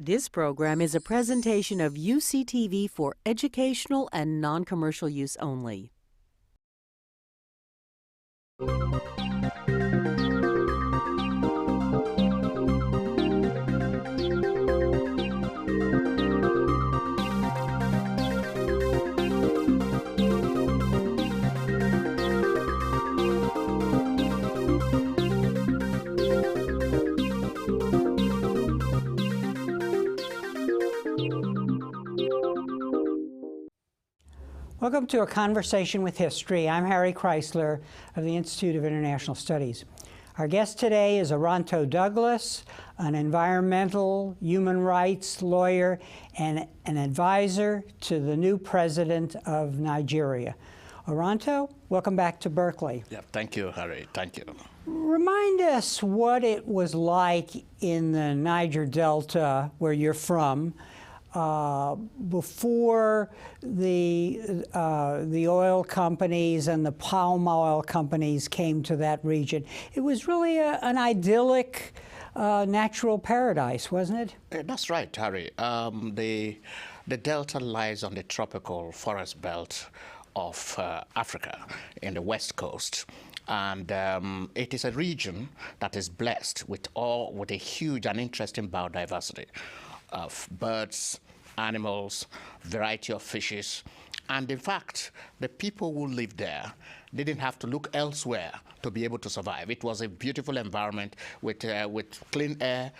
This program is a presentation of UCTV for educational and non-commercial use only. Welcome to A Conversation with History. I'm Harry Kreisler of the Institute of International Studies. Our guest today is Oronto Douglas, an environmental human rights lawyer and an advisor to the new president of Nigeria. Oronto, welcome back to Berkeley. Yeah, thank you, Harry. Thank you. Remind us what it was like in the Niger Delta, where you're from, before the oil companies and the palm oil companies came to that region. It was really an idyllic natural paradise, wasn't it? That's right, Harry. The Delta lies on the tropical forest belt of Africa in the west coast. And it is a region that is blessed with a huge and interesting biodiversity of birds, animals, variety of fishes. And in fact, the people who live there didn't have to look elsewhere to be able to survive. It was a beautiful environment with clean air,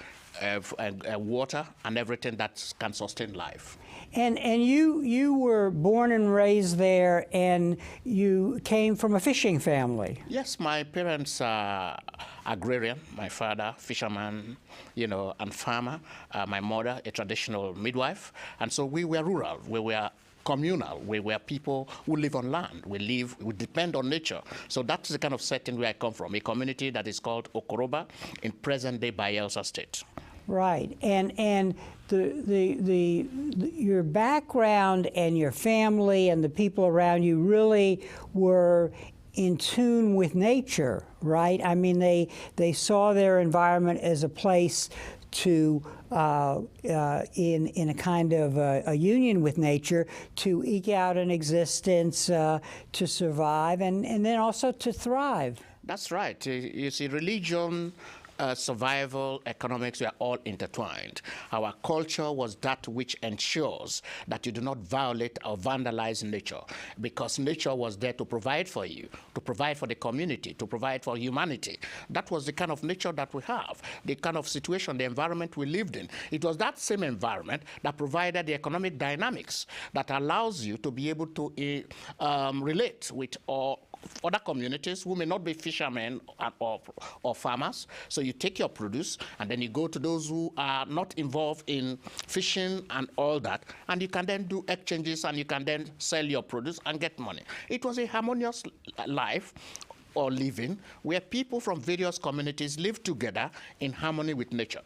water, and everything that can sustain life. And you were born and raised there, and you came from a fishing family. Yes, my parents are agrarian. My father, fisherman, and farmer. My mother, a traditional midwife. And so we were rural. We were communal. We were people who live on land. We depend on nature. So that's the kind of setting where I come from, a community that is called Okoroba in present-day Bayelsa State. Right, and your background and your family and the people around you really were in tune with nature, right? I mean, they saw their environment as a place to, in a kind of a union with nature, to eke out an existence, to survive, and then also to thrive. That's right. You see, religion, survival, economics were all intertwined. Our culture was that which ensures that you do not violate or vandalize nature, because nature was there to provide for you, to provide for the community, to provide for humanity. That was the kind of nature that we have, the kind of situation, the environment we lived in. It was that same environment that provided the economic dynamics that allows you to be able to relate with other communities who may not be fishermen or farmers. So you take your produce and then you go to those who are not involved in fishing and all that, and you can then do exchanges and you can then sell your produce and get money. It was a harmonious life or living where people from various communities lived together in harmony with nature.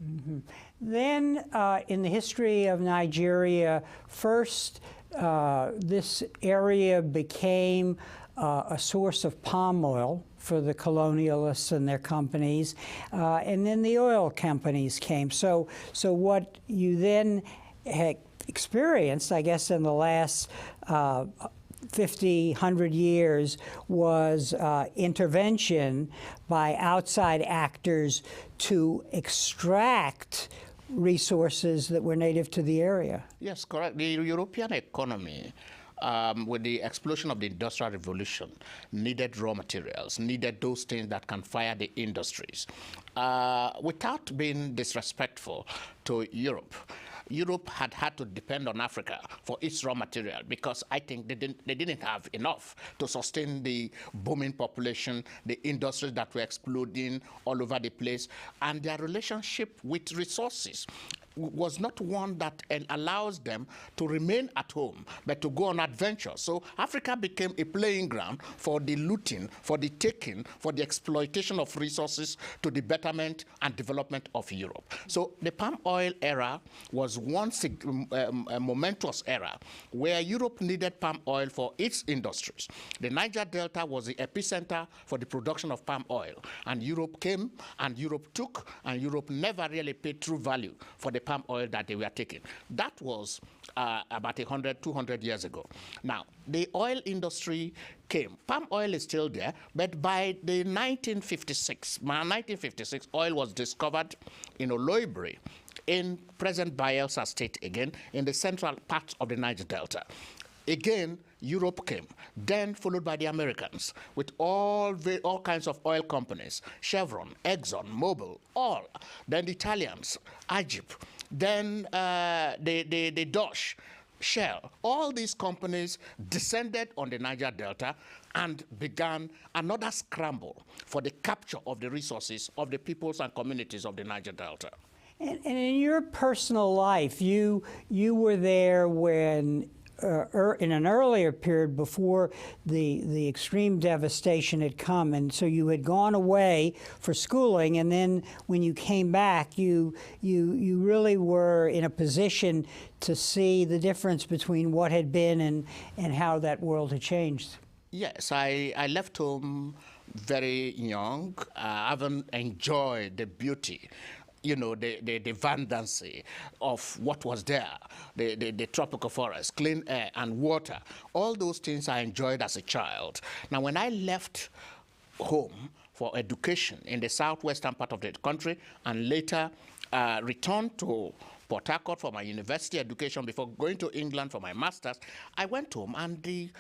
Mm-hmm. Then in the history of Nigeria, first this area became a source of palm oil for the colonialists and their companies, and then the oil companies came. So what you then had experienced, I guess, in the last 50, 100 years was intervention by outside actors to extract resources that were native to the area. Yes, correct. The European economy, with the explosion of the Industrial Revolution, needed raw materials, needed those things that can fire the industries. Without being disrespectful to Europe, Europe had to depend on Africa for its raw material, because I think they didn't have enough to sustain the booming population, the industries that were exploding all over the place, and their relationship with resources was not one that allows them to remain at home, but to go on adventure. So Africa became a playing ground for the looting, for the taking, for the exploitation of resources to the betterment and development of Europe. So the palm oil era was one momentous era where Europe needed palm oil for its industries. The Niger Delta was the epicenter for the production of palm oil, and Europe came and Europe took, and Europe never really paid true value for the palm oil that they were taking. That was about 100, 200 years ago. Now, the oil industry came. Palm oil is still there, but by the 1956, oil was discovered in Oloibiri, in present Bayelsa State again, in the central part of the Niger Delta. Again, Europe came, then followed by the Americans with all kinds of oil companies, Chevron, Exxon, Mobil, all. Then the Italians, Egypt, then the Dutch, Shell. All these companies descended on the Niger Delta and began another scramble for the capture of the resources of the peoples and communities of the Niger Delta. And in your personal life, you were there when, in an earlier period before the extreme devastation had come, and so you had gone away for schooling, and then when you came back, you really were in a position to see the difference between what had been and how that world had changed. Yes, I left home very young. I haven't enjoyed the beauty, you know, the vandancy of what was there, the tropical forest, clean air and water. All those things I enjoyed as a child. Now, when I left home for education in the southwestern part of the country and later returned to Port Harcourt for my university education before going to England for my master's, I went home and the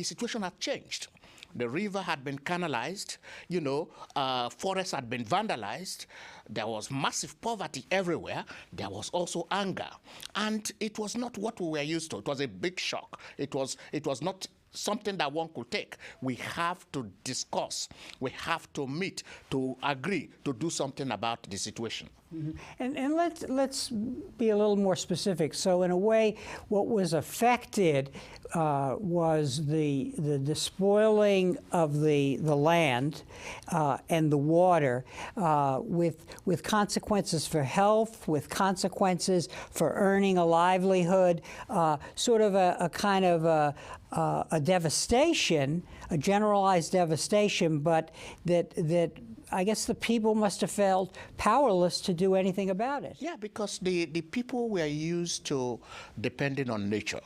situation had changed. The river had been canalized, you know, forests had been vandalized. There was massive poverty everywhere. There was also anger. And it was not what we were used to. It was a big shock. It was not something that one could take. We have to discuss. We have to meet, to agree, to do something about the situation. Mm-hmm. And let's be a little more specific. So in a way, what was affected was the despoiling of the land and the water, with consequences for health, with consequences for earning a livelihood, sort of a kind of a devastation, a generalized devastation, but that I guess the people must have felt powerless to do anything about it. Yeah, because the people were used to depending on nature.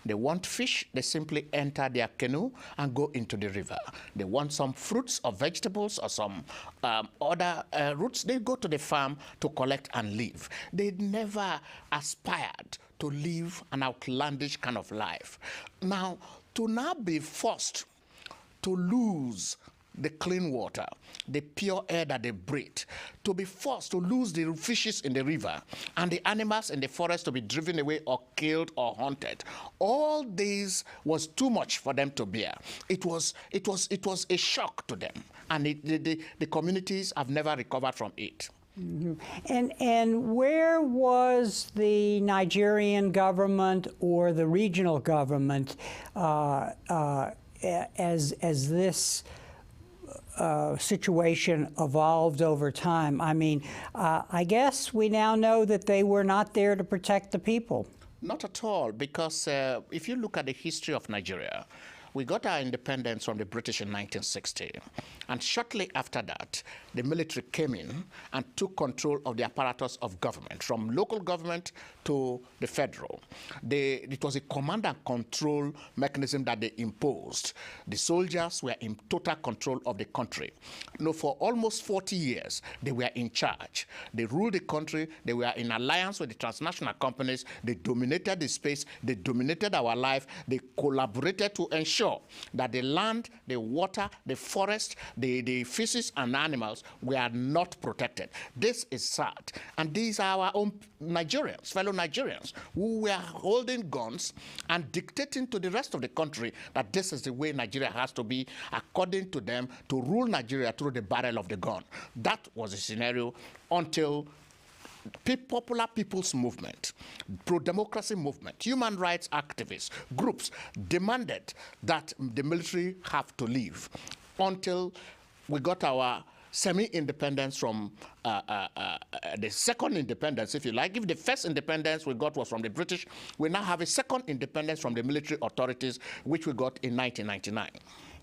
They want fish, they simply enter their canoe and go into the river. They want some fruits or vegetables or some other roots, they go to the farm to collect and live. They never aspired to live an outlandish kind of life. Now, to now be forced to lose the clean water, the pure air that they breathe, to be forced to lose the fishes in the river and the animals in the forest to be driven away or killed or hunted. All this was too much for them to bear. It was a shock to them, and the communities have never recovered from it. Mm-hmm. And where was the Nigerian government or the regional government as this situation evolved over time? I mean, I guess we now know that they were not there to protect the people. Not at all, because if you look at the history of Nigeria, we got our independence from the British in 1960. And shortly after that, the military came in and took control of the apparatus of government, from local government to the federal. It was a command and control mechanism that they imposed. The soldiers were in total control of the country. You know, for almost 40 years, they were in charge. They ruled the country. They were in alliance with the transnational companies. They dominated the space. They dominated our life. They collaborated to ensure that the land, the water, the forest, the fishes and animals were not protected. This is sad. And these are our own Nigerians, fellow Nigerians, who were holding guns and dictating to the rest of the country that this is the way Nigeria has to be, according to them, to rule Nigeria through the barrel of the gun. That was the scenario until popular people's movement, pro-democracy movement, human rights activists, groups demanded that the military have to leave until we got our semi-independence from the second independence, if you like. If the first independence we got was from the British, we now have a second independence from the military authorities, which we got in 1999.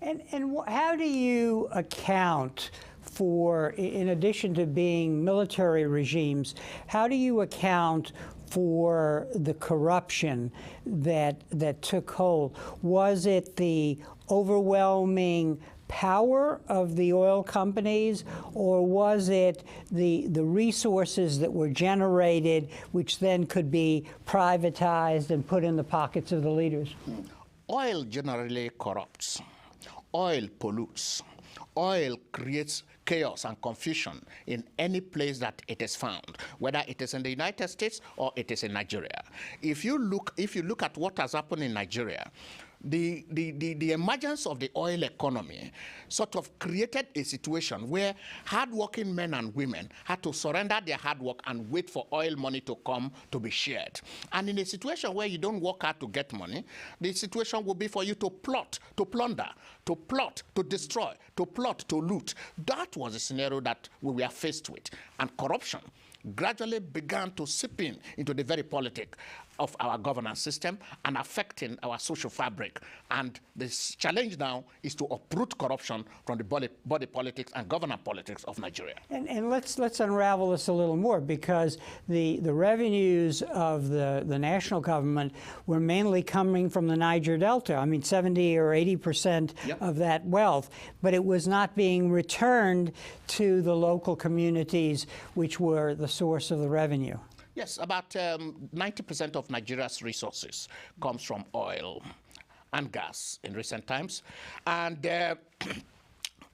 And how do you account in addition to being military regimes, how do you account for the corruption that took hold? Was it the overwhelming power of the oil companies, or was it the resources that were generated, which then could be privatized and put in the pockets of the leaders? Oil generally corrupts. Oil pollutes. Oil creates chaos and confusion in any place that it is found, whether it is in the United States or it is in Nigeria. If you look at what has happened in Nigeria, the emergence of the oil economy sort of created a situation where hardworking men and women had to surrender their hard work and wait for oil money to come to be shared. And in a situation where you don't work hard to get money, the situation will be for you to plot, to plunder, to plot, to destroy, to plot, to loot. That was the scenario that we were faced with. And corruption gradually began to seep into the very politics of our governance system and affecting our social fabric. And the challenge now is to uproot corruption from the body politics and governance politics of Nigeria. And let's unravel this a little more, because the revenues of the national government were mainly coming from the Niger Delta. I mean, 70 or 80% of that wealth, but it was not being returned to the local communities, which were the source of the revenue. Yes, about 90% of Nigeria's resources comes from oil and gas in recent times. And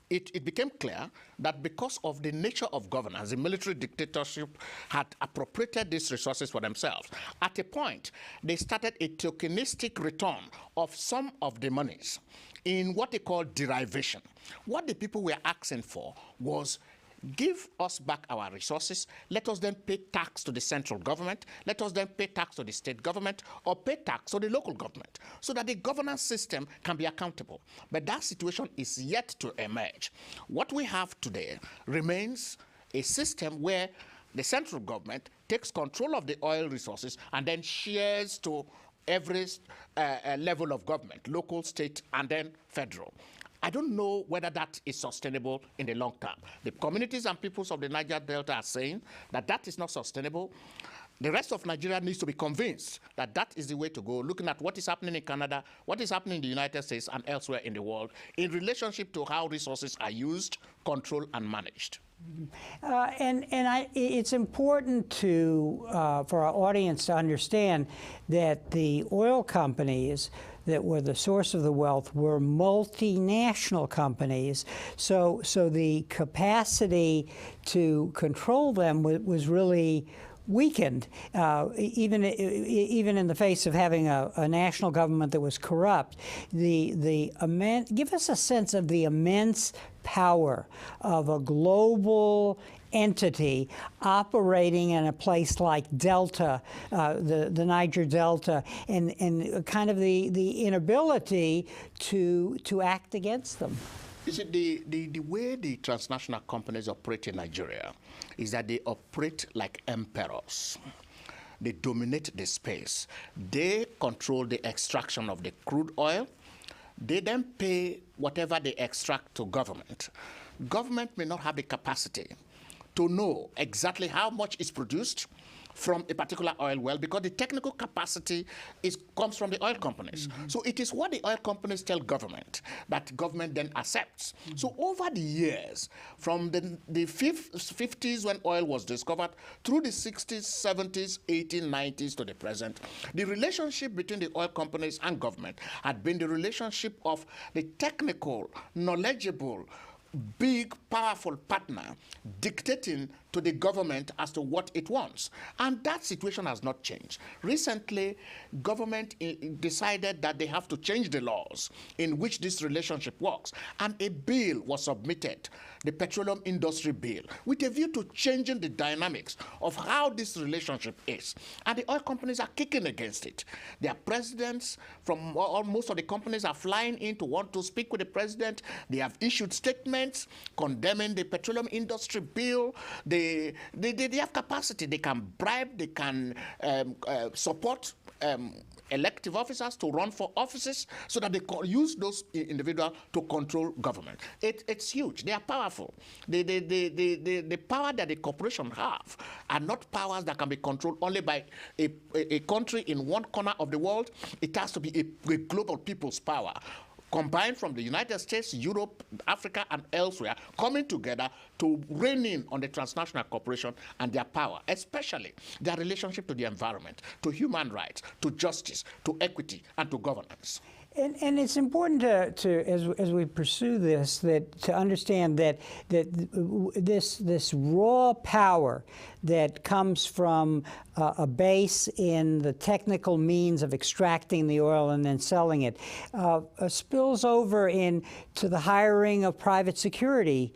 it became clear that because of the nature of governance, the military dictatorship had appropriated these resources for themselves. At a point, they started a tokenistic return of some of the monies in what they call derivation. What the people were asking for was, give us back our resources. Let us then pay tax to the central government. Let us then pay tax to the state government, or pay tax to the local government, so that the governance system can be accountable. But that situation is yet to emerge. What we have today remains a system where the central government takes control of the oil resources and then shares to every level of government, local, state, and then federal. I don't know whether that is sustainable in the long term. The communities and peoples of the Niger Delta are saying that that is not sustainable. The rest of Nigeria needs to be convinced that that is the way to go, looking at what is happening in Canada, what is happening in the United States and elsewhere in the world in relationship to how resources are used, controlled, and managed. It's important for our audience to understand that the oil companies that were the source of the wealth were multinational companies. So the capacity to control them was really weakened, even in the face of having a national government that was corrupt. Give us a sense of the immense power of a global entity operating in a place like Delta, the Niger Delta, and kind of the inability to act against them. You see, the way the transnational companies operate in Nigeria is that they operate like emperors. They dominate the space. They control the extraction of the crude oil. They then pay whatever they extract to government. Government may not have the capacity to know exactly how much is produced from a particular oil well, because the technical capacity comes from the oil companies. Mm-hmm. So it is what the oil companies tell government that government then accepts. Mm-hmm. So over the years, from the 50s when oil was discovered, through the 60s, 70s, 1890s to the present, the relationship between the oil companies and government had been the relationship of the technical, knowledgeable, big, powerful partner dictating to the government as to what it wants. And that situation has not changed. Recently, government decided that they have to change the laws in which this relationship works. And a bill was submitted, the Petroleum Industry Bill, with a view to changing the dynamics of how this relationship is. And the oil companies are kicking against it. Their presidents from most of the companies are flying in to want to speak with the president. They have issued statements condemning the Petroleum Industry Bill. They have capacity. They can bribe, they can support elective officers to run for offices so that they use those individuals to control government. It's huge. They are powerful. The power that the corporation have are not powers that can be controlled only by a country in one corner of the world. It has to be a global people's power, combined from the United States, Europe, Africa, and elsewhere, coming together to rein in on the transnational corporation and their power, especially their relationship to the environment, to human rights, to justice, to equity, and to governance. And it's important as we pursue this, to understand that this raw power that comes from a base in the technical means of extracting the oil and then selling it spills over into the hiring of private security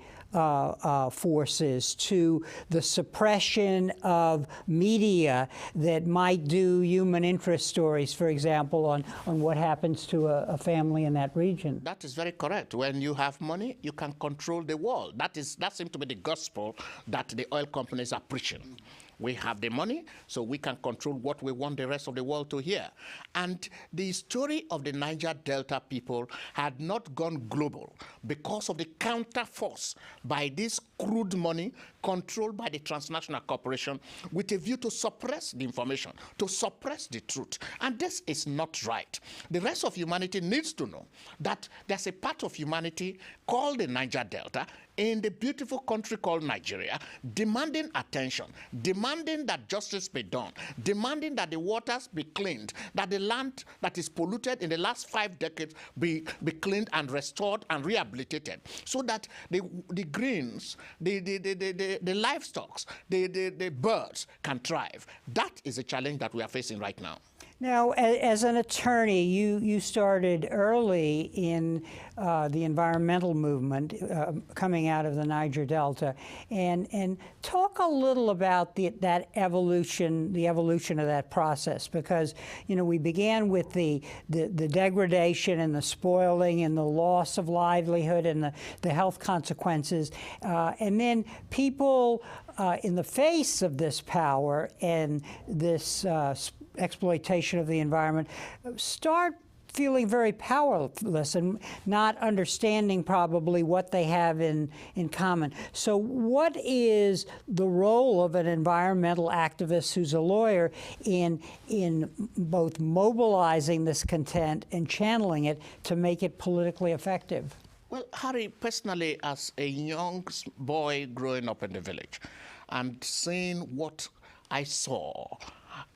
forces, to the suppression of media that might do human interest stories, for example, on what happens to a family in that region. That is very correct. When you have money, you can control the world. That seems to be the gospel that the oil companies are preaching. We have the money, so we can control what we want the rest of the world to hear. And the story of the Niger Delta people had not gone global because of the counterforce by this crude money controlled by the transnational corporation with a view to suppress the information, to suppress the truth. And this is not right. The rest of humanity needs to know that there's a part of humanity called the Niger Delta in the beautiful country called Nigeria, demanding attention, demanding that justice be done, demanding that the waters be cleaned, that the land that is polluted in the last 5 decades be cleaned and restored and rehabilitated, so that the greens, the livestock, the birds can thrive. That is a challenge that we are facing right now. Now, as an attorney, you started early in the environmental movement coming out of the Niger Delta, and talk a little about that evolution, the evolution of that process, because we began with the degradation and the spoiling and the loss of livelihood and the health consequences, and then people in the face of this power and this exploitation of the environment start feeling very powerless and not understanding probably what they have in common. So what is the role of an environmental activist who's a lawyer in both mobilizing this content and channeling it to make it politically effective? Well, Harry, personally, as a young boy growing up in the village and seeing what I saw,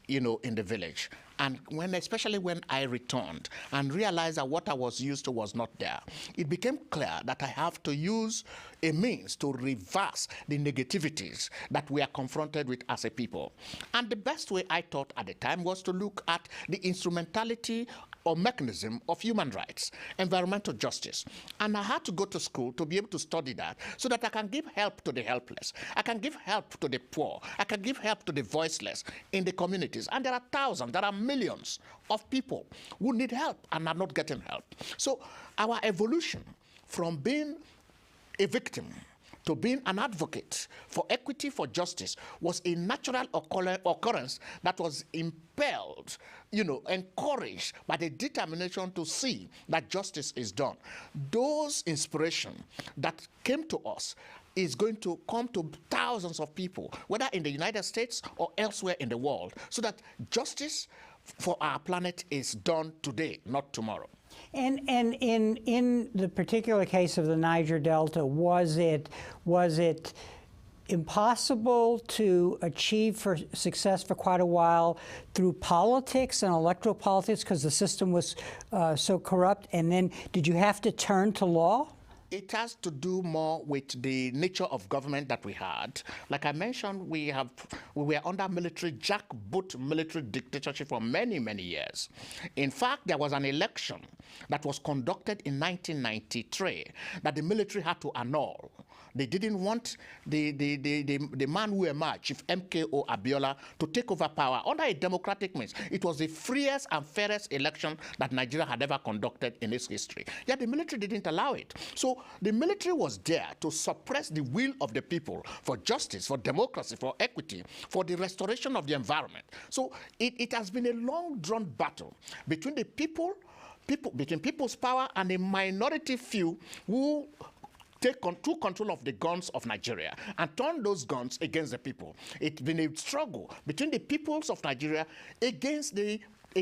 in the village, and especially when I returned and realized that what I was used to was not there, it became clear that I have to use a means to reverse the negativities that we are confronted with as a people. And the best way, I thought at the time, was to look at the instrumentality or mechanism of human rights, environmental justice. And I had to go to school to be able to study that so that I can give help to the helpless. I can give help to the poor. I can give help to the voiceless in the communities. And there are thousands, there are millions of people who need help and are not getting help. So our evolution from being a victim to being an advocate for equity, for justice, was a natural occurrence that was impelled, encouraged by the determination to see that justice is done. Those inspiration that came to us is going to come to thousands of people, whether in the United States or elsewhere in the world, so that justice for our planet is done today, not tomorrow. And in the particular case of the Niger Delta, was it impossible to achieve success for quite a while through politics and electoral politics because the system was so corrupt? And then did you have to turn to law? It has to do more with the nature of government that we had. Like I mentioned, we were under jackboot military dictatorship for many, many years. In fact, there was an election that was conducted in 1993 that the military had to annul. They didn't want the man who emerged, Chief MKO Abiola, to take over power under a democratic means. It was the freest and fairest election that Nigeria had ever conducted in its history. Yet the military didn't allow it. So the military was there to suppress the will of the people for justice, for democracy, for equity, for the restoration of the environment. So it has been a long-drawn battle between the between people's power and a minority few who took control of the guns of Nigeria and turn those guns against the people. It's been a struggle between the peoples of Nigeria against a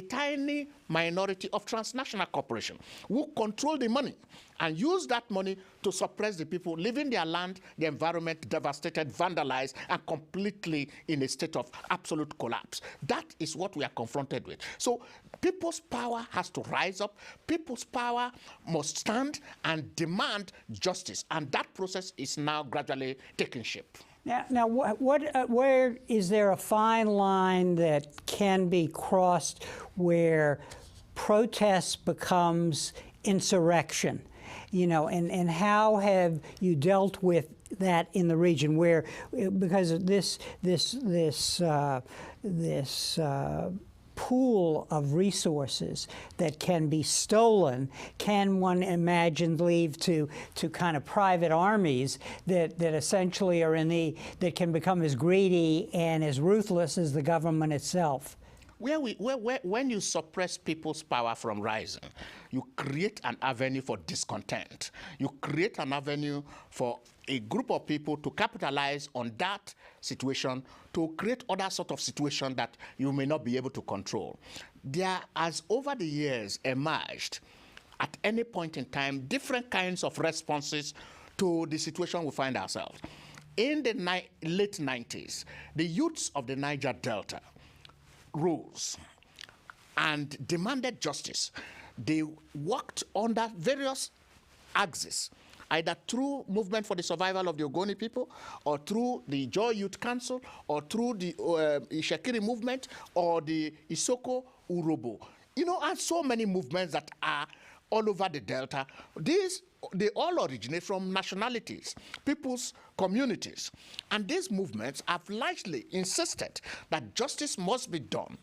tiny minority of transnational corporations who control the money and use that money to suppress the people, leaving their land, the environment devastated, vandalized, and completely in a state of absolute collapse. That is what we are confronted with. So people's power has to rise up. People's power must stand and demand justice. And that process is now gradually taking shape. Now, where is there a fine line that can be crossed where protest becomes insurrection? You know, and how have you dealt with that in the region where, because of this pool of resources that can be stolen, can one imagine lead to kind of private armies that essentially are that can become as greedy and as ruthless as the government itself? When you suppress people's power from rising, you create an avenue for discontent. You create an avenue for a group of people to capitalize on that situation to create other sort of situation that you may not be able to control. There has over the years emerged at any point in time different kinds of responses to the situation we find ourselves. In the late 90s, the youths of the Niger Delta rose and demanded justice. They worked under various axes, either through movement for the survival of the Ogoni people, or through the Joy Youth Council, or through the Ishekiri movement, or the Isoko Urobo. You know, and so many movements that are all over the Delta. They all originate from nationalities, people's communities. And these movements have largely insisted that justice must be done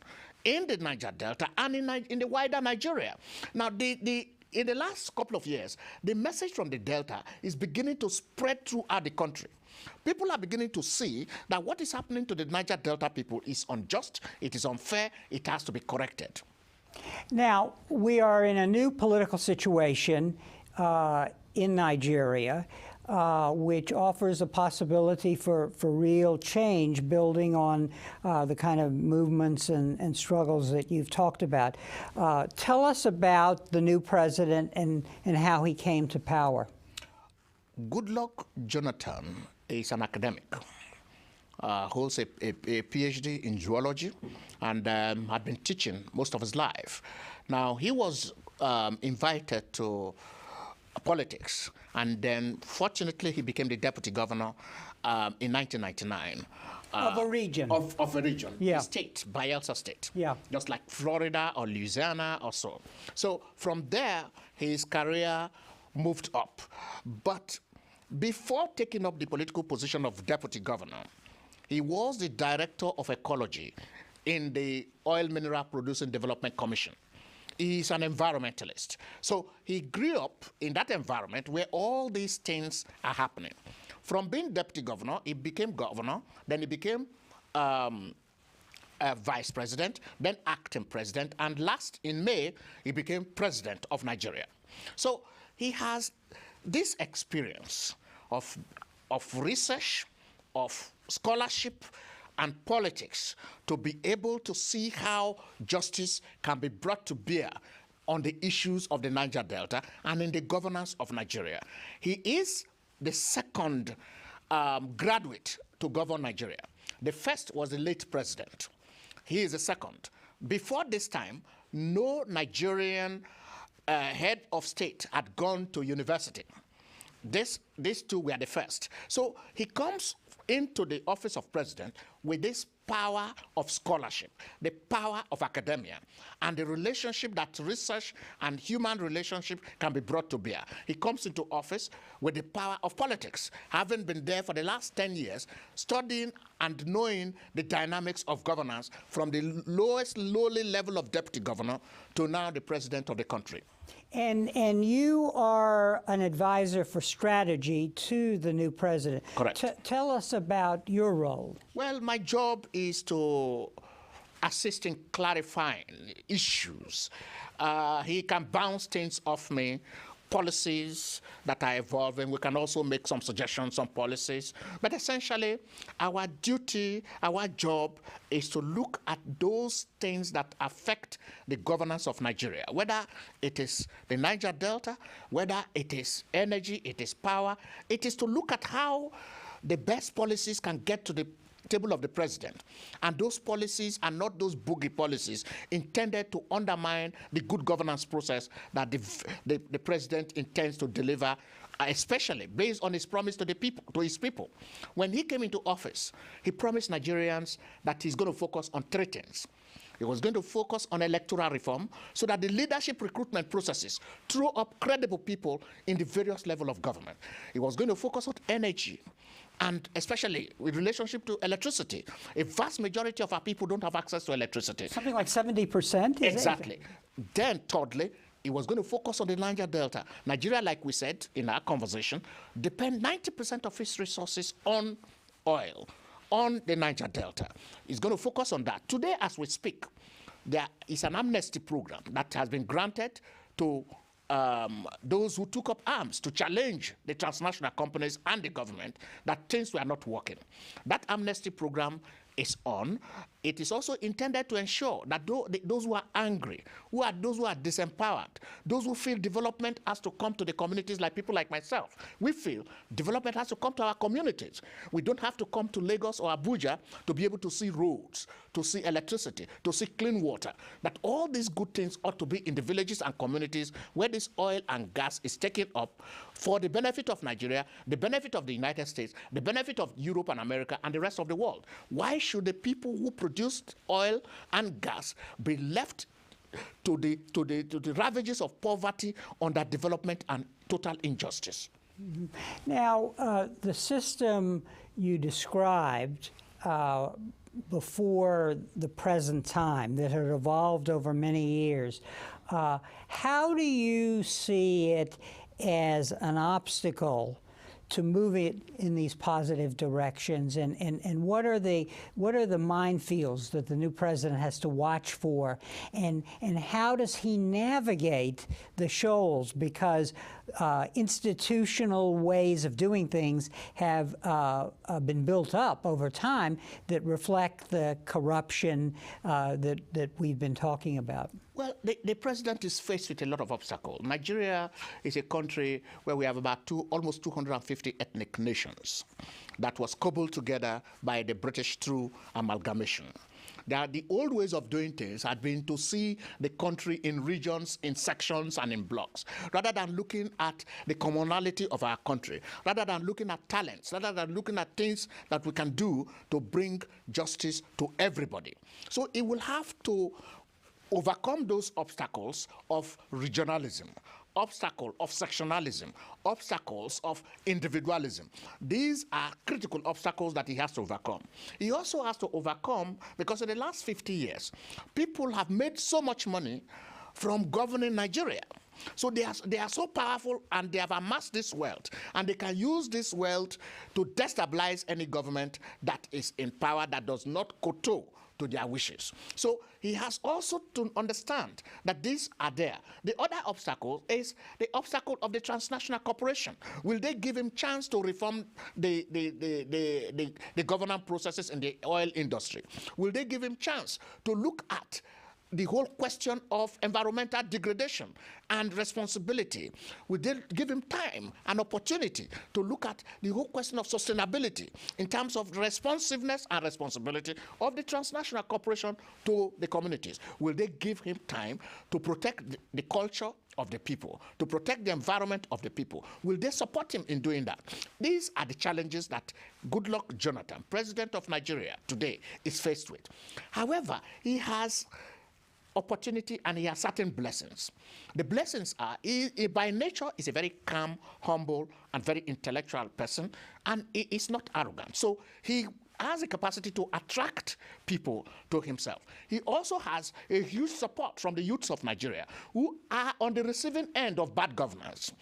in the Niger Delta and in the wider Nigeria. Now, in the last couple of years, the message from the Delta is beginning to spread throughout the country. People are beginning to see that what is happening to the Niger Delta people is unjust, it is unfair, it has to be corrected. Now, we are in a new political situation in Nigeria, which offers a possibility for real change, building on the kind of movements and struggles that you've talked about. Tell us about the new president and how he came to power. Goodluck Jonathan is an academic, holds a PhD in zoology, and had been teaching most of his life. Now, he was invited to politics, and then fortunately he became the deputy governor in 1999. Of a region. Of a region, yeah. A state, Bayelsa State. Yeah. Just like Florida or Louisiana or so. So from there, his career moved up. But before taking up the political position of deputy governor, he was the director of ecology in the Oil Mineral Producing Development Commission. He's an environmentalist. So he grew up in that environment where all these things are happening. From being deputy governor, he became governor, then he became vice president, then acting president, and last in May, he became president of Nigeria. So he has this experience of research, of scholarship, and politics to be able to see how justice can be brought to bear on the issues of the Niger Delta and in the governance of Nigeria. He is the second graduate to govern Nigeria. The first was the late president. He is the second. Before this time, no Nigerian head of state had gone to university. These two were the first. So he comes into the office of president with this power of scholarship, the power of academia, and the relationship that research and human relationship can be brought to bear. He comes into office with the power of politics, having been there for the last 10 years, studying and knowing the dynamics of governance from the lowest lowly level of deputy governor to now the president of the country. And you are an advisor for strategy to the new president. Correct. Tell us about your role. Well, my job is to assist in clarifying issues. He can bounce things off me, policies that are evolving. We can also make some suggestions on policies. But essentially, our duty, our job is to look at those things that affect the governance of Nigeria, whether it is the Niger Delta, whether it is energy, it is power. It is to look at how the best policies can get to the table of the president. And those policies are not those boogie policies intended to undermine the good governance process that the president intends to deliver, especially based on his promise to the people, to his people. When he came into office, he promised Nigerians that he's going to focus on three things. He was going to focus on electoral reform so that the leadership recruitment processes throw up credible people in the various levels of government. He was going to focus on energy, and especially with relationship to electricity. A vast majority of our people don't have access to electricity. Something like 70%? Exactly. Then, thirdly, he was going to focus on the Niger Delta. Nigeria, like we said in our conversation, depends 90% of its resources on oil, on the Niger Delta. He's going to focus on that. Today, as we speak, there is an amnesty program that has been granted to those who took up arms to challenge the transnational companies and the government that things were not working. That amnesty program is on. It is also intended to ensure that those who are angry, those who are disempowered, those who feel development has to come to the communities, like people like myself. We feel development has to come to our communities. We don't have to come to Lagos or Abuja to be able to see roads, to see electricity, to see clean water. That all these good things ought to be in the villages and communities where this oil and gas is taken up for the benefit of Nigeria, the benefit of the United States, the benefit of Europe and America and the rest of the world. Why should the people who produced oil and gas be left to the ravages of poverty, underdevelopment, and total injustice? Now, the system you described before the present time that had evolved over many years, how do you see it as an obstacle to move it in these positive directions, and what are the minefields that the new president has to watch for, and how does he navigate the shoals, because institutional ways of doing things have been built up over time that reflect the corruption that we've been talking about? Well, the president is faced with a lot of obstacles. Nigeria is a country where we have about almost 250 ethnic nations that was cobbled together by the British through amalgamation. The old ways of doing things had been to see the country in regions, in sections, and in blocks, rather than looking at the commonality of our country, rather than looking at talents, rather than looking at things that we can do to bring justice to everybody. So it will have to overcome those obstacles of regionalism, obstacle of sectionalism, obstacles of individualism. These are critical obstacles that he has to overcome. He also has to overcome, because in the last 50 years, people have made so much money from governing Nigeria. So they are so powerful, and they have amassed this wealth, and they can use this wealth to destabilize any government that is in power that does not kowtow to their wishes. So he has also to understand that these are there. The other obstacle is the obstacle of the transnational corporation. Will they give him chance to reform the governance processes in the oil industry? Will they give him chance to look at the whole question of environmental degradation and responsibility? Will they give him time and opportunity to look at the whole question of sustainability in terms of responsiveness and responsibility of the transnational corporation to the communities? Will they give him time to protect the culture of the people, to protect the environment of the people? Will they support him in doing that? These are the challenges that Goodluck Jonathan, president of Nigeria today, is faced with. However, he has opportunity and he has certain blessings. The blessings are, he by nature is a very calm, humble, and very intellectual person, and he is not arrogant. So he has a capacity to attract people to himself. He also has a huge support from the youths of Nigeria who are on the receiving end of bad governance.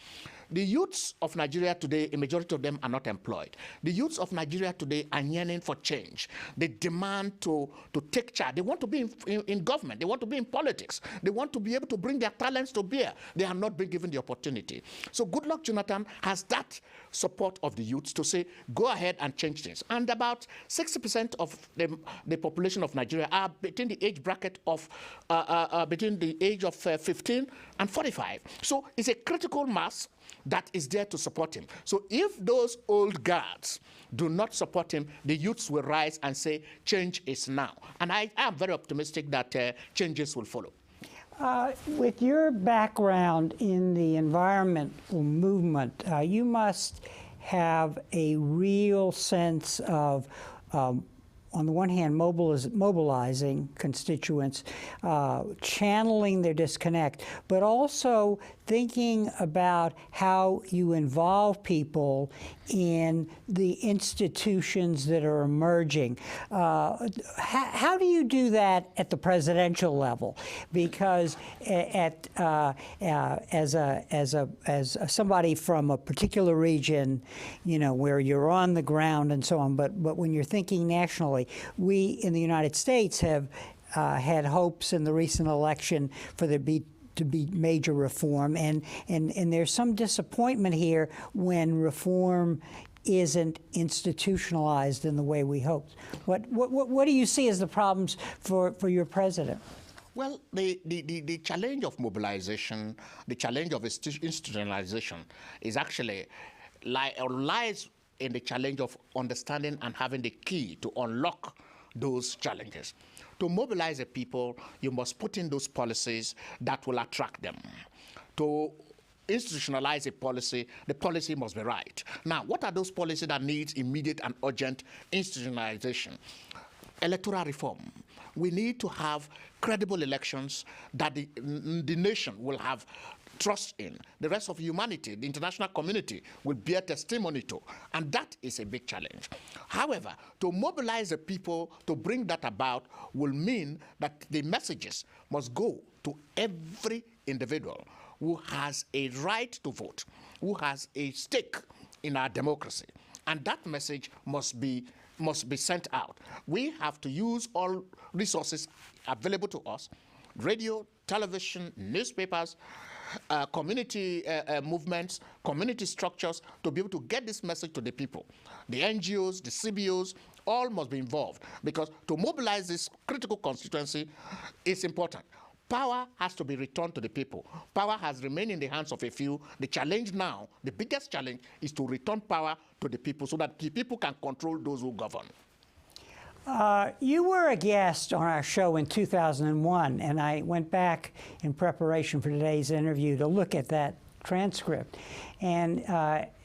The youths of Nigeria today, a majority of them are not employed. The youths of Nigeria today are yearning for change. They demand to take charge. They want to be in government. They want to be in politics. They want to be able to bring their talents to bear. They are not being given the opportunity. So Goodluck Jonathan has that support of the youths to say, go ahead and change things. And about 60% of the population of Nigeria are between the age bracket of, between the age of 15 and 45. So it's a critical mass that is there to support him. So if those old guards do not support him, the youths will rise and say, change is now. And I am very optimistic that changes will follow. With your background in the environmental movement, you must have a real sense of on the one hand, mobilizing constituents, channeling their disconnect, but also thinking about how you involve people in the institutions that are emerging. How do you do that at the presidential level? Because as somebody from a particular region, you know, where you're on the ground and so on, but when you're thinking nationally, we in the United States have had hopes in the recent election for there to be major reform, and there's some disappointment here when reform isn't institutionalized in the way we hoped. What do you see as the problems for your president? Well, the challenge of mobilization, the challenge of institutionalization is actually lies in the challenge of understanding and having the key to unlock those challenges. To mobilize the people, you must put in those policies that will attract them. To institutionalize a policy, the policy must be right. Now, what are those policies that need immediate and urgent institutionalization? Electoral reform. We need to have credible elections that the nation will have trust in. The rest of humanity, the international community, will bear testimony to. And that is a big challenge. However, to mobilize the people to bring that about will mean that the messages must go to every individual who has a right to vote, who has a stake in our democracy. And that message must be sent out. We have to use all resources available to us, radio, television, newspapers, community movements, community structures, to be able to get this message to the people. The NGOs, the CBOs, all must be involved, because to mobilize this critical constituency is important. Power has to be returned to the people. Power has remained in the hands of a few. The challenge now, the biggest challenge, is to return power to the people so that the people can control those who govern. You were a guest on our show in 2001, and I went back in preparation for today's interview to look at that transcript. And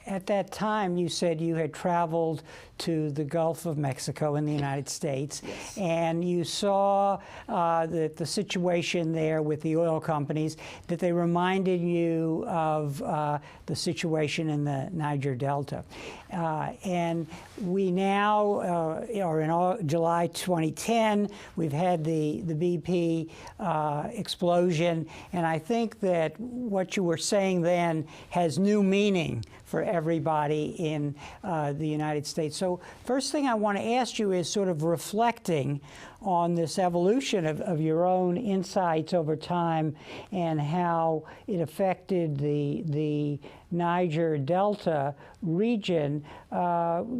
at that time, you said you had traveled to the Gulf of Mexico in the United States, yes, and you saw the situation there with the oil companies, that they reminded you of the situation in the Niger Delta. And we now are in July 2010. We've had the BP explosion, and I think that what you were saying then has new meaning for everybody in the United States. So So first thing I want to ask you is sort of reflecting on this evolution of your own insights over time and how it affected the Niger Delta region.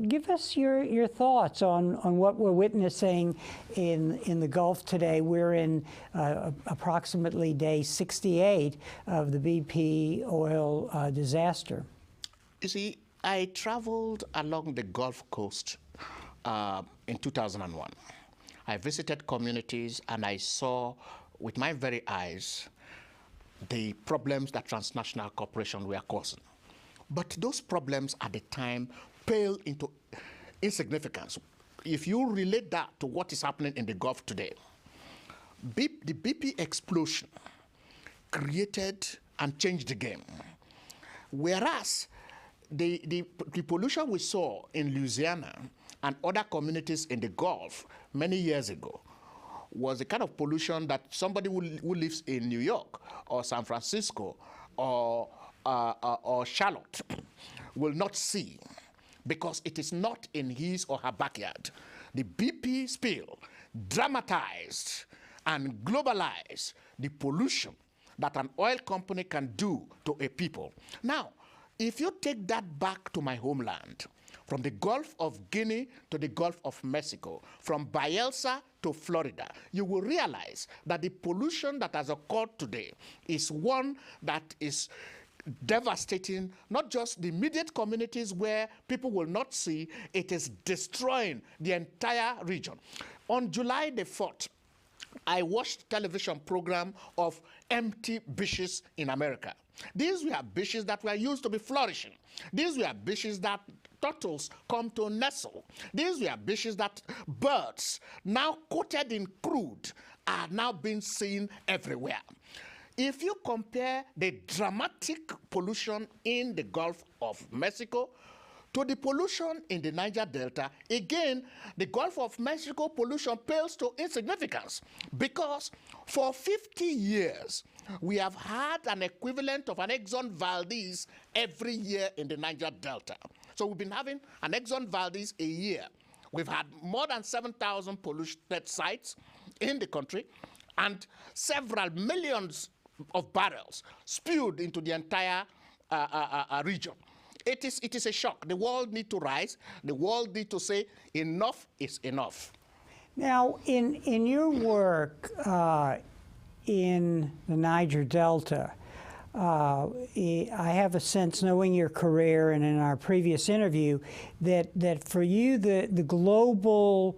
Give us your thoughts on what we're witnessing in the Gulf today. We're in approximately day 68 of the BP oil disaster. You see, I traveled along the Gulf Coast in 2001. I visited communities and I saw with my very eyes the problems that transnational corporations were causing. But those problems at the time pale into insignificance. If you relate that to what is happening in the Gulf today, the BP explosion created and changed the game. Whereas the pollution we saw in Louisiana and other communities in the Gulf many years ago was the kind of pollution that somebody who lives in New York or San Francisco or Charlotte will not see because it is not in his or her backyard. The BP spill dramatized and globalized the pollution that an oil company can do to a people. Now, if you take that back to my homeland, from the Gulf of Guinea to the Gulf of Mexico, from Bayelsa to Florida, you will realize that the pollution that has occurred today is one that is devastating not just the immediate communities where people will not see, it is destroying the entire region. On July the 4th, I watched television program of empty beaches in America. These were beaches that were used to be flourishing. These were beaches that turtles come to nestle. These were beaches that birds, now coated in crude, are now being seen everywhere. If you compare the dramatic pollution in the Gulf of Mexico to the pollution in the Niger Delta, again, the Gulf of Mexico pollution pales to insignificance because for 50 years, we have had an equivalent of an Exxon Valdez every year in the Niger Delta. So we've been having an Exxon Valdez a year. We've had more than 7,000 polluted sites in the country and several millions of barrels spewed into the entire region. It is a shock. The world needs to rise. The world needs to say enough is enough. Now, in your work in the Niger Delta, I have a sense, knowing your career and in our previous interview, that for you the global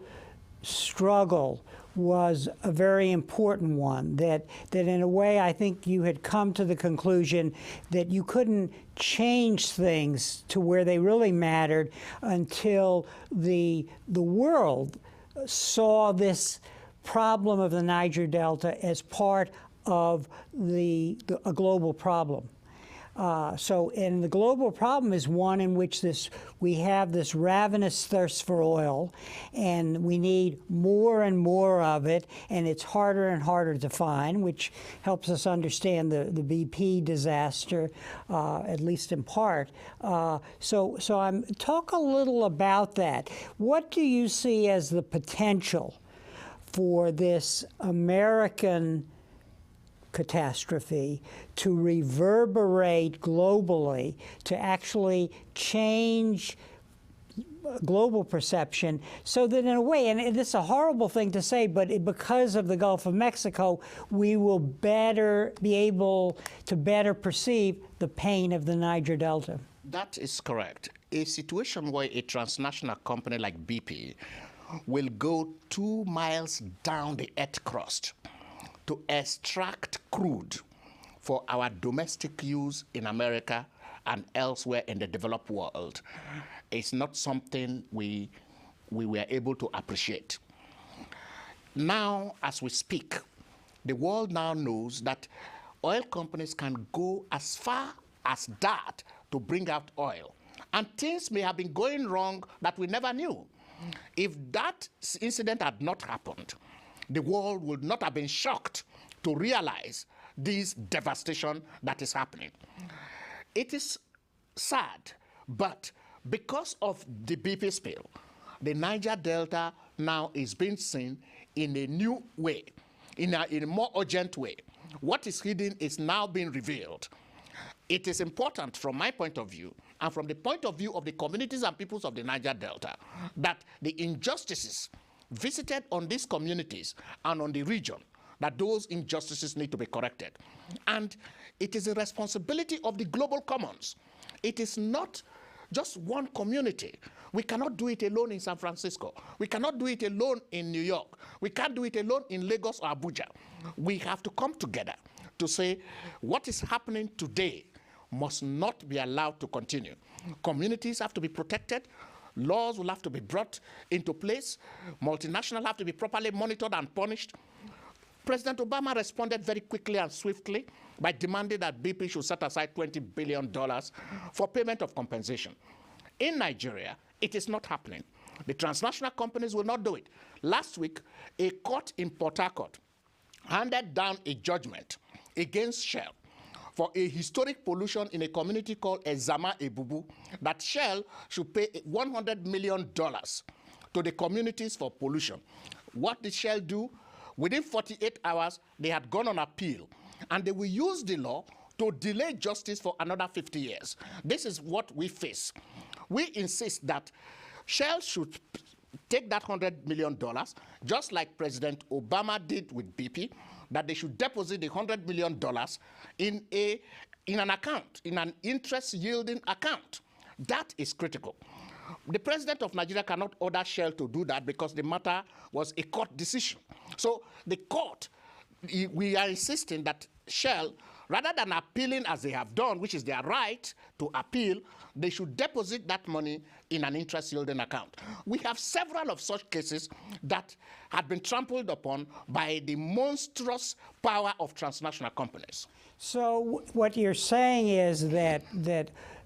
struggle was a very important one, that in a way I think you had come to the conclusion that you couldn't change things to where they really mattered until the world saw this problem of the Niger Delta as part of a global problem. And the global problem is one in which we have this ravenous thirst for oil, and we need more and more of it, and it's harder and harder to find, which helps us understand the BP disaster, at least in part. So talk a little about that. What do you see as the potential for this American catastrophe to reverberate globally, to actually change global perception, so that in a way, and this is a horrible thing to say, but because of the Gulf of Mexico, we will be able to better perceive the pain of the Niger Delta? That is correct. A situation where a transnational company like BP will go 2 miles down the earth crust to extract crude for our domestic use in America and elsewhere in the developed world is not something we were able to appreciate. Now, as we speak, the world now knows that oil companies can go as far as that to bring out oil. And things may have been going wrong that we never knew. If that incident had not happened, the world would not have been shocked to realize this devastation that is happening. It is sad, but because of the BP spill, the Niger Delta now is being seen in a new way, in a more urgent way. What is hidden is now being revealed. It is important from my point of view and from the point of view of the communities and peoples of the Niger Delta that the injustices visited on these communities and on the region, that those injustices need to be corrected. And it is a responsibility of the global commons. It is not just one community. We cannot do it alone in San Francisco. We cannot do it alone in New York. We can't do it alone in Lagos or Abuja. We have to come together to say what is happening today must not be allowed to continue. Communities have to be protected. Laws will have to be brought into place. Multinationals have to be properly monitored and punished. President Obama responded very quickly and swiftly by demanding that BP should set aside $20 billion for payment of compensation. In Nigeria, it is not happening. The transnational companies will not do it. Last week, a court in Port Harcourt handed down a judgment against Shell for a historic pollution in a community called Ezama Ebubu, that Shell should pay $100 million to the communities for pollution. What did Shell do? Within 48 hours, they had gone on appeal, and they will use the law to delay justice for another 50 years. This is what we face. We insist that Shell should take that $100 million, just like President Obama did with BP, that they should deposit the $100 million in an account, in an interest-yielding account. That is critical. The president of Nigeria cannot order Shell to do that because the matter was a court decision. So the court, we are insisting that Shell, rather than appealing as they have done, which is their right to appeal, they should deposit that money in an interest-yielding account. We have several of such cases that had been trampled upon by the monstrous power of transnational companies. So what you're saying is that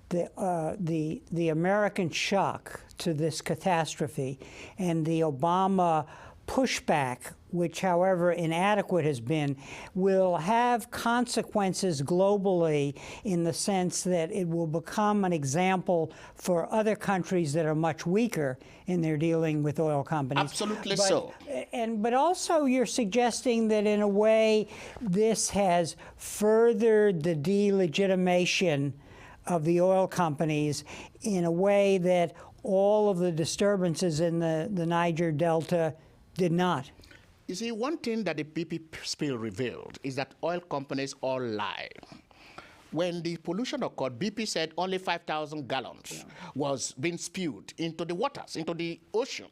the American shock to this catastrophe and the Obama pushback, which however inadequate has been, will have consequences globally in the sense that it will become an example for other countries that are much weaker in their dealing with oil companies. Absolutely so. But also you're suggesting that in a way this has furthered the delegitimation of the oil companies in a way that all of the disturbances in the Niger Delta did not. You see, one thing that the BP spill revealed is that oil companies all lie. When the pollution occurred, BP said only 5,000 gallons was being spewed into the waters, into the ocean.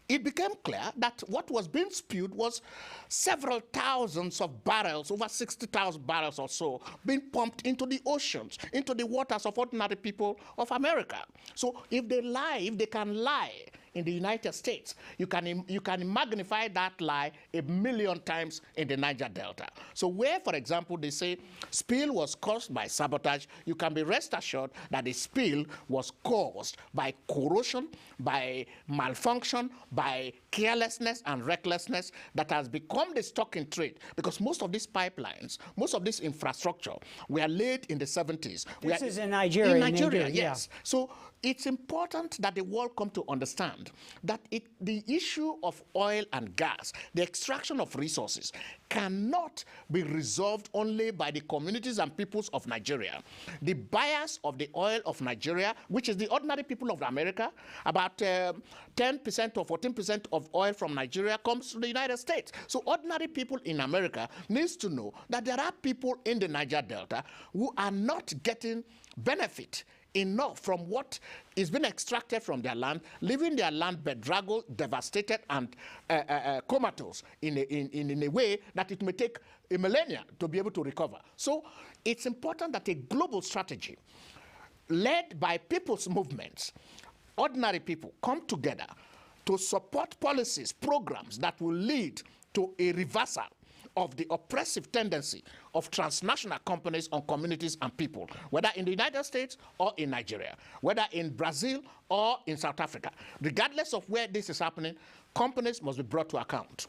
It became clear that what was being spewed was several thousands of barrels, over 60,000 barrels or so, being pumped into the oceans, into the waters of ordinary people of America. So if they lie, if they can lie in the United States, you can magnify that lie 1,000,000 times in the Niger Delta. So where, for example, they say spill was caused by sabotage, you can be rest assured that the spill was caused by corrosion, by malfunction, by carelessness and recklessness that has become the stock in trade, because most of these pipelines, most of this infrastructure were laid in the 70s. This is in Nigeria. In Nigeria, yes. Yeah. So it's important that the world come to understand that the issue of oil and gas, the extraction of resources, cannot be resolved only by the communities and peoples of Nigeria. The buyers of the oil of Nigeria, which is the ordinary people of America, about 10% or 14% of oil from Nigeria comes to the United States. So ordinary people in America needs to know that there are people in the Niger Delta who are not getting benefit enough from what is being extracted from their land, leaving their land bedraggled, devastated, and comatose in a way that it may take a millennia to be able to recover. So it's important that a global strategy led by people's movements, ordinary people, come together to support policies, programs that will lead to a reversal of the oppressive tendency of transnational companies on communities and people, whether in the United States or in Nigeria, whether in Brazil or in South Africa. Regardless of where this is happening, companies must be brought to account.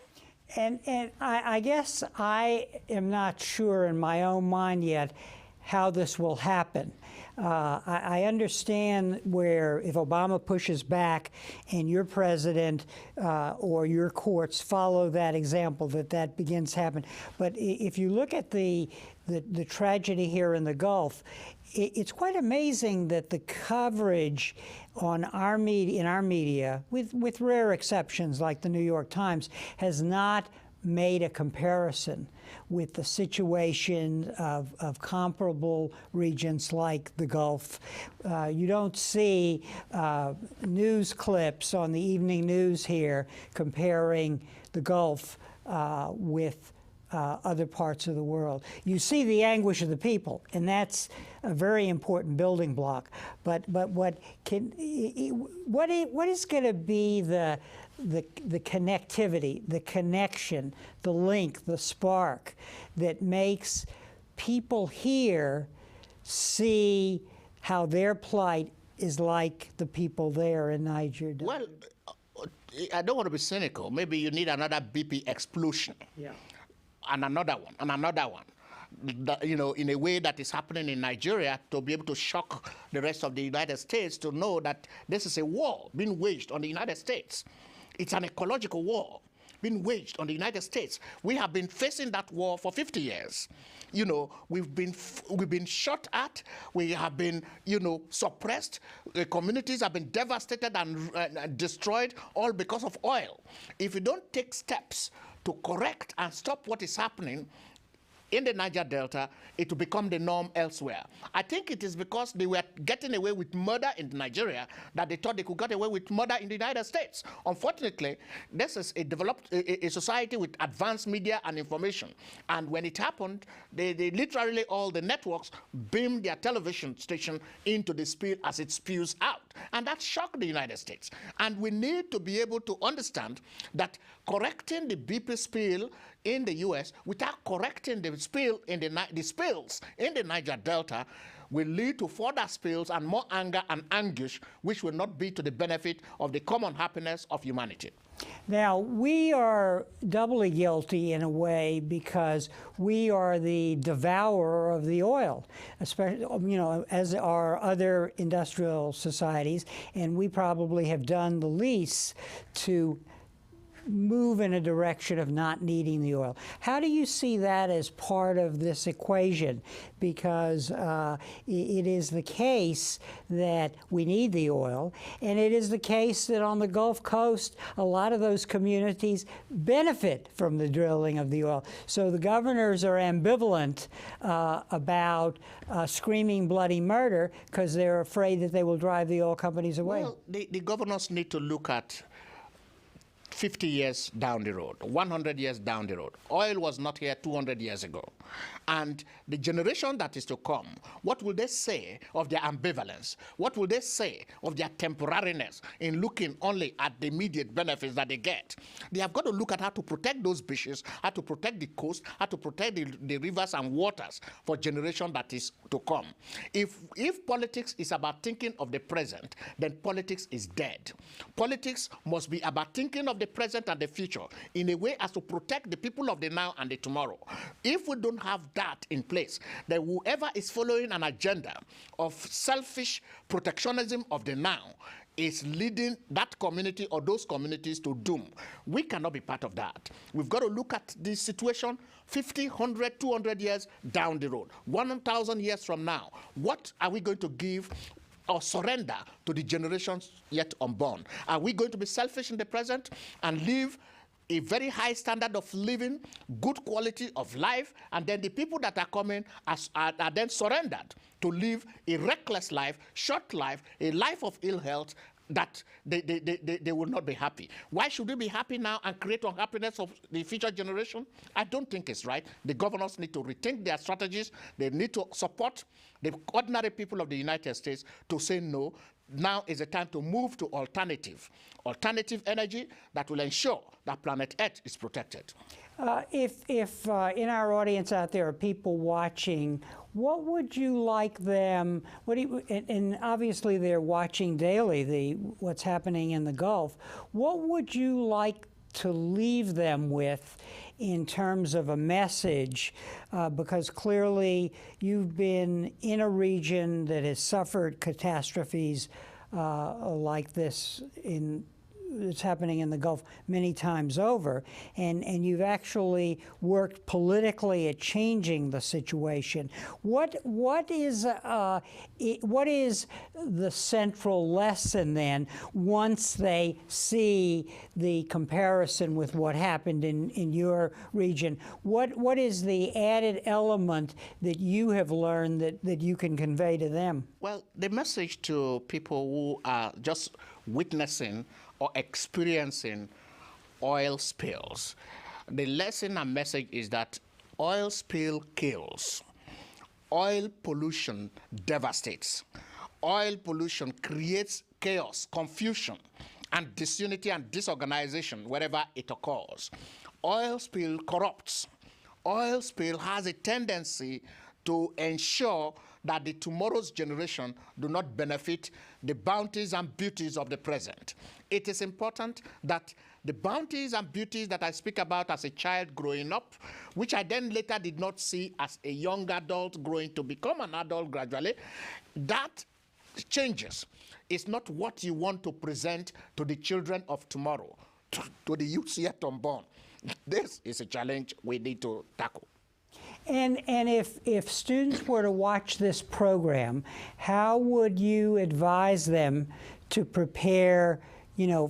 And I guess I am not sure in my own mind yet how this will happen. I understand where if Obama pushes back and your president or your courts follow that example, that begins to happen. But if you look at the tragedy here in the Gulf, it's quite amazing that the coverage on our media, in our media, with rare exceptions like the New York Times, has not made a comparison with the situation of comparable regions like the Gulf. You don't see news clips on the evening news here comparing the Gulf with other parts of the world. You see the anguish of the people, and that's a very important building block. But what is going to be the connectivity, the connection, the link, the spark that makes people here see how their plight is like the people there in Niger Delta? Well, I don't want to be cynical. Maybe you need another BP explosion. Yeah. And another one, and another one. You know, in a way that is happening in Nigeria, to be able to shock the rest of the United States to know that this is a war being waged on the United States. It's an ecological war being waged on the United States. We have been facing that war for 50 years. You know, we've been shot at. We have been, you know, suppressed. The communities have been devastated and destroyed, all because of oil. If you don't take steps to correct and stop what is happening in the Niger Delta, it will become the norm elsewhere. I think it is because they were getting away with murder in Nigeria that they thought they could get away with murder in the United States. Unfortunately, this is a developed a society with advanced media and information. And when it happened, they literally all the networks beamed their television station into the spill as it spews out. And that shocked the United States. And we need to be able to understand that correcting the BP spill in the U.S. without correcting the spill in the spills in the Niger Delta will lead to further spills and more anger and anguish, which will not be to the benefit of the common happiness of humanity. Now, we are doubly guilty in a way because we are the devourer of the oil, especially, you know, as are other industrial societies, and we probably have done the least to move in a direction of not needing the oil. How do you see that as part of this equation? Because it is the case that we need the oil, and it is the case that on the Gulf Coast, a lot of those communities benefit from the drilling of the oil. So the governors are ambivalent about screaming bloody murder because they're afraid that they will drive the oil companies away. Well, the governors need to look at 50 years down the road, 100 years down the road. Oil was not here 200 years ago. And the generation that is to come, what will they say of their ambivalence? What will they say of their temporariness in looking only at the immediate benefits that they get? They have got to look at how to protect those beaches, how to protect the coast, how to protect the rivers and waters for generation that is to come. If politics is about thinking of the present, then politics is dead. Politics must be about thinking of the present and the future in a way as to protect the people of the now and the tomorrow. If we don't have that in place, then whoever is following an agenda of selfish protectionism of the now is leading that community or those communities to doom. We cannot be part of that. We've got to look at the situation 50, 100, 200 years down the road. 1,000 years from now, what are we going to give or surrender to the generations yet unborn? Are we going to be selfish in the present and live a very high standard of living, good quality of life, and then the people that are coming are then surrendered to live a reckless life, short life, a life of ill health, that they will not be happy. Why should we be happy now and create unhappiness of the future generation? I don't think it's right. The governors need to rethink their strategies. They need to support the ordinary people of the United States to say no. Now is the time to move to alternative energy that will ensure that planet Earth is protected. If in our audience out there are people watching, what would you like them, and obviously they're watching daily what's happening in the Gulf, what would you like to leave them with in terms of a message, because clearly you've been in a region that has suffered catastrophes like this it's happening in the Gulf many times over, and you've actually worked politically at changing the situation. What is the central lesson then once they see the comparison with what happened in your region? What is the added element that you have learned that you can convey to them? Well, the message to people who are just witnessing or experiencing oil spills, the lesson and message is that oil spill kills. Oil pollution devastates. Oil pollution creates chaos, confusion, and disunity and disorganization wherever it occurs. Oil spill corrupts. Oil spill has a tendency to ensure that the tomorrow's generation do not benefit the bounties and beauties of the present. It is important that the bounties and beauties that I speak about as a child growing up, which I then later did not see as a young adult growing to become an adult gradually, that changes. It's not what you want to present to the children of tomorrow, to the youth yet unborn. This is a challenge we need to tackle. And if students were to watch this program, how would you advise them to prepare,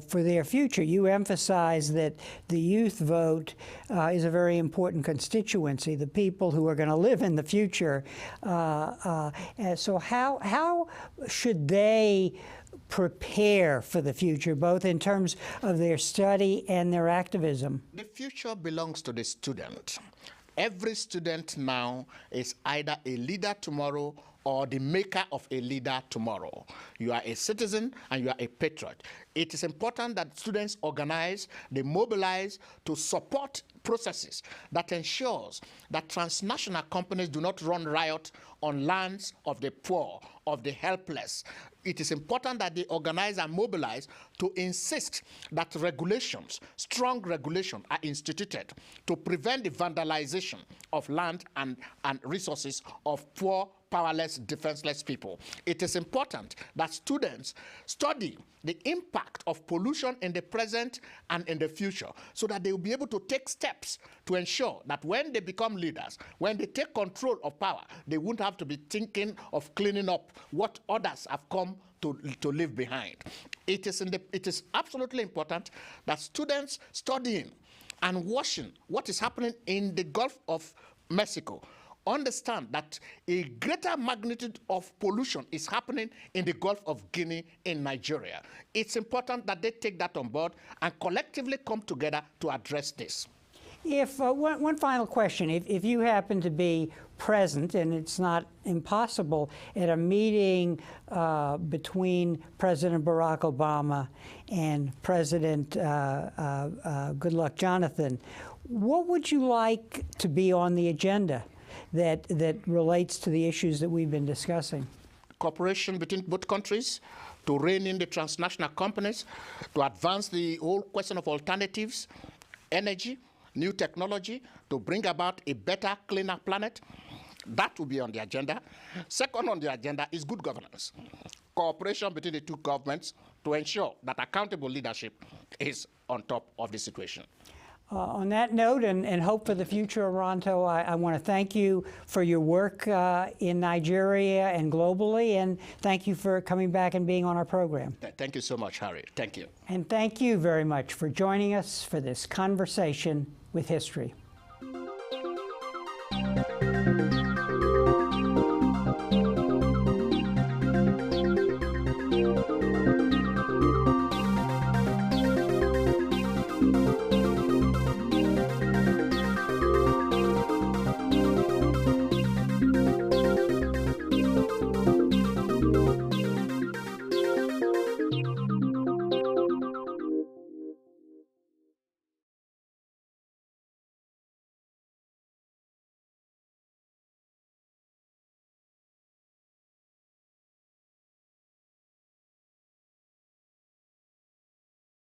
for their future? You emphasize that the youth vote is a very important constituency, the people who are going to live in the future. So how should they prepare for the future, both in terms of their study and their activism? The future belongs to the student. Every student now is either a leader tomorrow or the maker of a leader tomorrow. You are a citizen and you are a patriot. It is important that students organize, they mobilize to support processes that ensures that transnational companies do not run riot on lands of the poor, of the helpless. It is important that they organize and mobilize to insist that regulations, strong regulations, are instituted to prevent the vandalization of land and resources of poor, powerless, defenseless people. It is important that students study the impact of pollution in the present and in the future so that they will be able to take steps to ensure that when they become leaders, when they take control of power, they won't have to be thinking of cleaning up what others have come to leave behind. It is absolutely important that students studying and watching what is happening in the Gulf of Mexico understand that a greater magnitude of pollution is happening in the Gulf of Guinea in Nigeria. It's important that they take that on board and collectively come together to address this. If one final question, if you happen to be present, and it's not impossible, at a meeting between President Barack Obama and President Goodluck Jonathan, what would you like to be on the agenda that relates to the issues that we've been discussing? Cooperation between both countries to rein in the transnational companies, to advance the whole question of alternatives, energy, new technology, to bring about a better, cleaner planet. That will be on the agenda. Second on the agenda is good governance. Cooperation between the two governments to ensure that accountable leadership is on top of the situation. On that note, and hope for the future, Oronto, I want to thank you for your work in Nigeria and globally, and thank you for coming back and being on our program. Thank you so much, Harry. Thank you. And thank you very much for joining us for this conversation with history.